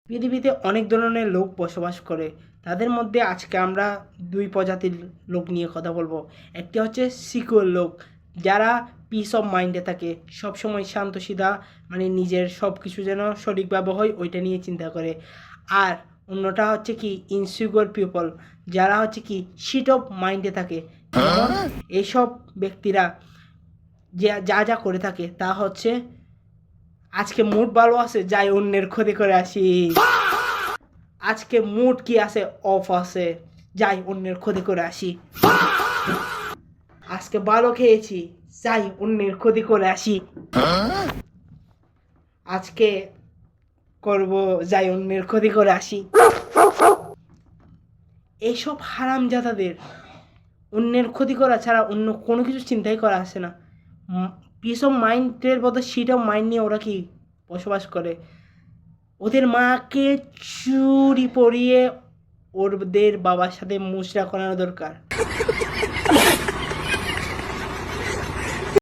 পৃথিবীতে অনেক ধরনের লোক বসবাস করে। তাদের মধ্যে আজকে আমরা দুই প্রজাতির লোক নিয়ে কথা বলবো। একটি হচ্ছে সিকিউর লোক, যারা পিস অফ মাইন্ডে থাকে, সবসময় শান্তশিদা, মানে নিজের সব কিছু যেন সঠিকভাবে হয় ওইটা নিয়ে চিন্তা করে। আর অন্যটা হচ্ছে কি ইনসিকিউর পিপল, যারা হচ্ছে কি শিট অফ মাইন্ডে থাকে। যেমন এইসব ব্যক্তিরা যা যা করে থাকে তা হচ্ছে, আজকে মুড ভালো আছে, যাই অন্যের ক্ষতি করে আসি। আজকে মুড কি আছে, অফ আছে, যাই অন্যের ক্ষতি করে আসি। আজকে ভালো খেয়েছি, যাই অন্যের ক্ষতি করে আসি। আজকে করব, যাই অন্যের ক্ষতি করে আসি। এইসব হারামজাদাদের অন্যের ক্ষতি করা ছাড়া অন্য কোনো কিছু চিন্তাই করা আসে না। পিস অফ মাইন্ডের বদলে শিট অফ মাইন্ড নিয়ে ওরা কি বসবাস করে। ওদের মাকে চুরি পরিয়ে ওদের বাবার সাথে মুচড়া করানো দরকার।